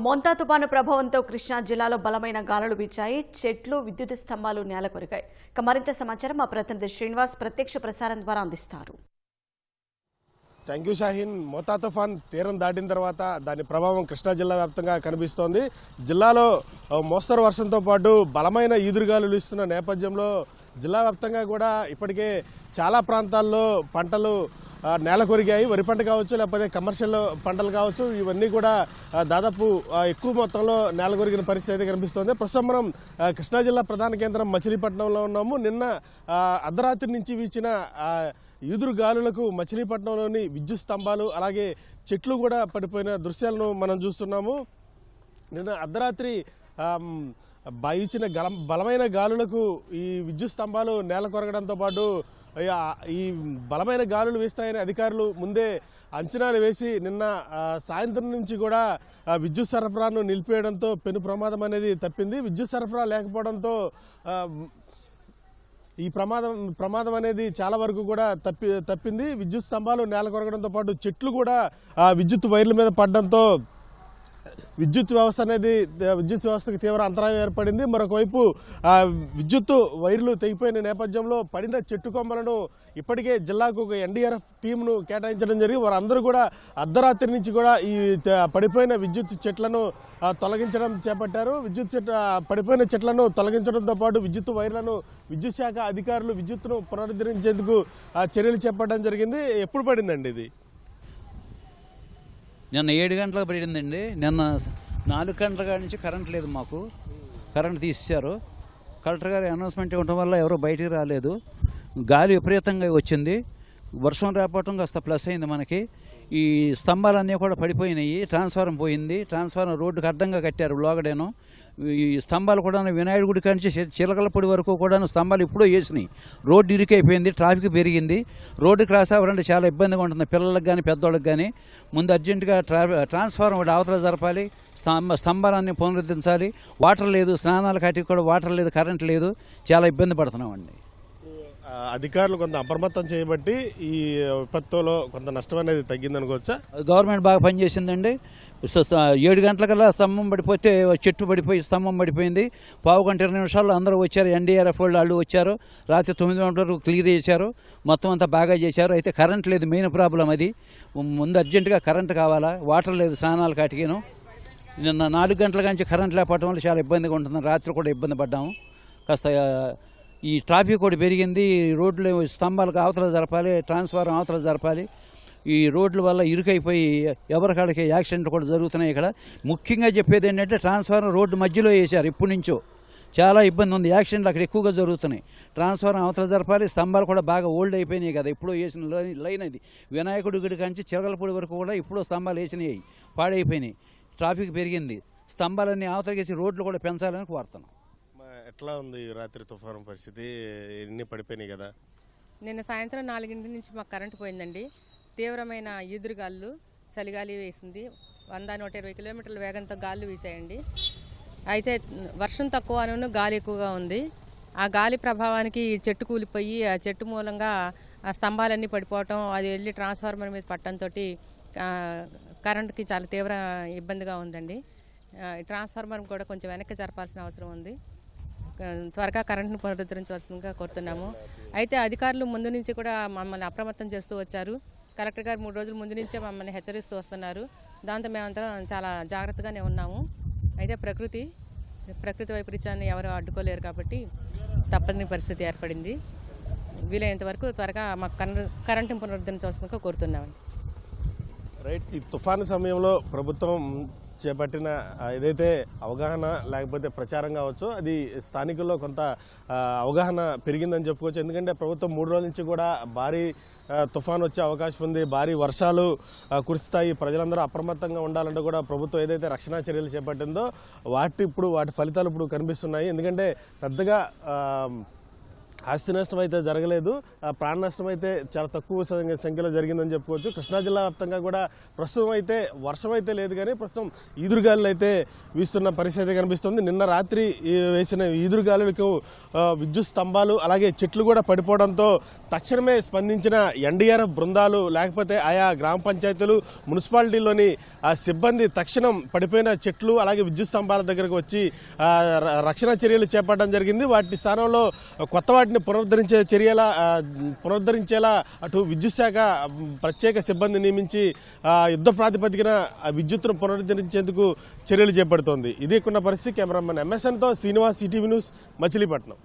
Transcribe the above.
మోంతా తుపాను ప్రభావంతో కృష్ణా జిల్లాలో బలమైన గాలులు వీచాయి. చెట్లు, విద్యుత్ స్తంభాలు నేలకొరిగాయి. మరింత సమాచారం మా ప్రతినిధి శ్రీనివాస్ ప్రత్యక్ష ప్రసారం ద్వారా అందిస్తారు. Thank you Shaheen. మోంతా తుఫాన్ తీరం దాటిన తర్వాత దాని ప్రభావం కృష్ణా జిల్లా వ్యాప్తంగా కనిపిస్తోంది. జిల్లాలో మోస్తరు వర్షంతో పాటు బలమైన ఈదురుగాలులు ఇస్తున్న నేపథ్యంలో జిల్లా వ్యాప్తంగా కూడా ఇప్పటికే చాలా ప్రాంతాల్లో పంటలు నేల కొరిగాయి. వరి పంట కావచ్చు, లేకపోతే కమర్షియల్ పంటలు కావచ్చు, ఇవన్నీ కూడా దాదాపు ఎక్కువ మొత్తంలో నేల కొరిగిన పరిస్థితి అయితే కనిపిస్తోంది. ప్రస్తుతం మనం కృష్ణా జిల్లా ప్రధాన కేంద్రం మచిలీపట్నంలో ఉన్నాము. నిన్న అర్ధరాత్రి నుంచి వీచిన ఈదురు గాలులకు మచిలీపట్నంలోని విద్యుత్ స్తంభాలు అలాగే చెట్లు కూడా పడిపోయిన దృశ్యాలను మనం చూస్తున్నాము. నిన్న అర్ధరాత్రి వీచిన బలమైన గాలులకు ఈ విద్యుత్ స్తంభాలు నేల కొరగడంతో పాటు ఈ బలమైన గాలులు వీస్తాయని అధికారులు ముందే అంచనాలు వేసి నిన్న సాయంత్రం నుంచి కూడా విద్యుత్ సరఫరాను నిలిపేయడంతో పెను ప్రమాదం అనేది తప్పింది. విద్యుత్ సరఫరా లేకపోవడంతో ఈ ప్రమాదం అనేది చాలా వరకు కూడా తప్పింది. విద్యుత్ స్తంభాలు నేల కొరగడంతో పాటు చెట్లు కూడా విద్యుత్ వైర్ల మీద పడడంతో విద్యుత్ వ్యవస్థకు తీవ్ర అంతరాయం ఏర్పడింది. మరొకవైపు విద్యుత్ వైర్లు తెగిపోయిన నేపథ్యంలో పడిన చెట్టు కొమ్మలను ఇప్పటికే జిల్లాకు ఒక ఎన్డీఆర్ఎఫ్ టీంను కేటాయించడం జరిగింది. వారందరూ కూడా అర్ధరాత్రి నుంచి కూడా ఈ పడిపోయిన విద్యుత్ చెట్లను తొలగించడం చేపట్టారు. పడిపోయిన చెట్లను తొలగించడంతో పాటు విద్యుత్ వైర్లను విద్యుత్ శాఖ అధికారులు విద్యుత్తును పునరుద్ధరించేందుకు చర్యలు చేపట్టడం జరిగింది. ఎప్పుడు పడిందండి ఇది? నిన్న 7 గంటలకు పడిందండి. నిన్న 4 గంటల కాడి నుంచి కరెంట్ లేదు. మాకు కరెంట్ తీసేశారు. కలెక్టర్ గారి అనౌన్స్మెంట్ ఇవ్వడం వల్ల ఎవరో బయటికి రాలేదు. గాలి విపరీతంగా వచ్చింది. వర్షం రాకపోవటం కాస్త ప్లస్ అయింది మనకి. ఈ స్తంభాలన్నీ కూడా పడిపోయినాయి. ట్రాన్స్ఫారం పోయింది. ట్రాన్స్ఫారం రోడ్డుకి అడ్డంగా కట్టారు లోగడేను. ఈ స్తంభాలు కూడా వినాయకుడి గుడి కానించి చిలకలపొడి వరకు కూడా స్తంభాలు ఇప్పుడూ వేసినాయి. రోడ్డు ఇరుకైపోయింది. ట్రాఫిక్ పెరిగింది. రోడ్డు క్రాస్ అవ్వాలంటే చాలా ఇబ్బందిగా ఉంటుంది పిల్లలకు కానీ పెద్దవాళ్ళకి కానీ. ముందు అర్జెంటుగా ట్రాన్స్ఫారం ఒకటి అవతల జరపాలి. స్తంభాలన్నీ పునరుద్ధరించాలి. వాటర్ లేదు. స్నానాల కాటికి కూడా వాటర్ లేదు, కరెంట్ లేదు. చాలా ఇబ్బంది పడుతున్నామండి. అధికారులు కొంత అప్రమత్తం చేయబట్టి ఈ విపత్తులో కొంత నష్టం అనేది తగ్గిందనుకోవచ్చా? గవర్నమెంట్ బాగా పనిచేసిందండి. 7 గంటలకల్లా స్తంభం పడిపోతే చెట్టు పడిపోయి స్తంభం పడిపోయింది. పావు గంట 20 నిమిషాల్లో అందరూ వచ్చారు. ఎన్డీఆర్ఎఫ్ వాళ్ళు వచ్చారు. రాత్రి 9 గంటల వరకు క్లియర్ చేశారు. మొత్తం అంతా బాగా చేశారు. అయితే కరెంట్ లేదు, మెయిన్ ప్రాబ్లం అది. ముందు అర్జెంటుగా కరెంట్ కావాలా. వాటర్ లేదు స్నానాలు కాటికిను. నిన్న 4 గంటల నుంచి కరెంట్ లేకపోవడం వల్ల చాలా ఇబ్బందిగా ఉంటుంది. రాత్రి కూడా ఇబ్బంది పడ్డాము. కాస్త ఈ ట్రాఫిక్ కూడా పెరిగింది. రోడ్లు స్తంభాలకు అవతల జరపాలి, ట్రాన్స్ఫారం అవతల జరపాలి. ఈ రోడ్ల వల్ల ఇరుకైపోయి ఎవరికాడికి యాక్సిడెంట్లు కూడా జరుగుతున్నాయి. ఇక్కడ ముఖ్యంగా చెప్పేది ఏంటంటే ట్రాన్స్ఫారం రోడ్డు మధ్యలో వేశారు. ఇప్పటి నుంచో చాలా ఇబ్బంది ఉంది. యాక్సిడెంట్లు అక్కడ ఎక్కువగా జరుగుతున్నాయి. ట్రాన్స్ఫారం అవతల జరపాలి. స్తంభాలు కూడా బాగా ఓల్డ్ అయిపోయినాయి కదా. ఇప్పుడు వేసిన లైన్ అది. వినాయకుడి గుడి కాంచి చిలకలపూడి వరకు కూడా ఇప్పుడు స్తంభాలు వేసినాయి, పాడైపోయినాయి. ట్రాఫిక్ పెరిగింది. స్తంభాలన్నీ అవతలకేసి రోడ్లు కూడా పెంచాలని కోరుతున్నాం. ఎట్లా ఉంది రాత్రి తుఫాను పరిస్థితి? ఎన్ని పడిపోయినాయి కదా? నిన్న సాయంత్రం 4 నుంచి మాకు కరెంటు పోయిందండి. తీవ్రమైన ఈదురుగాళ్ళు, చలిగాలి వేసింది. 100-120 కిలోమీటర్ల వేగంతో గాళ్ళు వీచాయండి. అయితే వర్షం తక్కువను గాలి ఎక్కువగా ఉంది. ఆ గాలి ప్రభావానికి చెట్టు కూలిపోయి ఆ చెట్టు మూలంగా ఆ స్తంభాలన్నీ పడిపోవటం, అది వెళ్ళి ట్రాన్స్ఫార్మర్ మీద పట్టడంతో కరెంటుకి చాలా తీవ్ర ఇబ్బందిగా ఉందండి. ట్రాన్స్ఫార్మర్ కూడా కొంచెం వెనక్కి జరపాల్సిన అవసరం ఉంది. త్వరగా కరెంటును పునరుద్ధరించవలసిందిగా కోరుతున్నాము. అయితే అధికారులు ముందు నుంచి కూడా మమ్మల్ని అప్రమత్తం చేస్తూ వచ్చారు. కలెక్టర్ గారు 3 రోజుల ముందు నుంచే మమ్మల్ని హెచ్చరిస్తూ వస్తున్నారు. దాంతో మేమందరం చాలా జాగ్రత్తగానే ఉన్నాము. అయితే ప్రకృతి వైపరీత్యాన్ని ఎవరు అడ్డుకోలేరు కాబట్టి తప్పని పరిస్థితి ఏర్పడింది. వీలైనంత వరకు త్వరగా మాకు కరెంటును పునరుద్ధరించవలసిందిగా కోరుతున్నామండి. రైట్. ఈ తుఫాను సమయంలో ప్రభుత్వం చేపట్టిన ఏదైతే అవగాహన లేకపోతే ప్రచారం కావచ్చు, అది స్థానికుల్లో కొంత అవగాహన పెరిగిందని చెప్పుకోవచ్చు. ఎందుకంటే ప్రభుత్వం 3 రోజుల నుంచి కూడా భారీ తుఫాను వచ్చే అవకాశం ఉంది, భారీ వర్షాలు కురుస్తాయి, ప్రజలందరూ అప్రమత్తంగా ఉండాలంటే కూడా ప్రభుత్వం ఏదైతే రక్షణ చర్యలు చేపట్టిందో వాటి ఫలితాలు ఇప్పుడు కనిపిస్తున్నాయి. ఎందుకంటే పెద్దగా ఆస్తి నష్టం అయితే జరగలేదు, ప్రాణ నష్టం అయితే చాలా తక్కువ సంఖ్యలో జరిగిందని చెప్పుకోవచ్చు. కృష్ణా జిల్లా వ్యాప్తంగా కూడా ప్రస్తుతం అయితే వర్షం అయితే లేదు, కానీ ప్రస్తుతం ఈదురుగాలులు అయితే వీస్తున్న పరిస్థితి కనిపిస్తుంది. నిన్న రాత్రి వేసిన ఈదురుగాలులకు విద్యుత్ స్తంభాలు అలాగే చెట్లు కూడా పడిపోవడంతో తక్షణమే స్పందించిన ఎన్డీఆర్ఎఫ్ బృందాలు లేకపోతే ఆయా గ్రామ పంచాయతీలు మున్సిపాలిటీలోని సిబ్బంది తక్షణం పడిపోయిన చెట్లు అలాగే విద్యుత్ స్తంభాల దగ్గరకు వచ్చి రక్షణ చర్యలు చేపట్టడం జరిగింది. వాటి స్థానంలో కొత్త వాటిని పునరుద్ధరించేలా అటు విద్యుత్ శాఖ ప్రత్యేక సిబ్బంది నియమించి యుద్ధ ప్రాతిపదికన విద్యుత్తును పునరుద్ధరించేందుకు చర్యలు చేపడుతోంది. ఇదే కొన్న పరిస్థితి. కెమెరామెన్ ఎంఎస్ఎన్తో శ్రీనివాస్, ఈటీవీ న్యూస్, మచిలీపట్నం.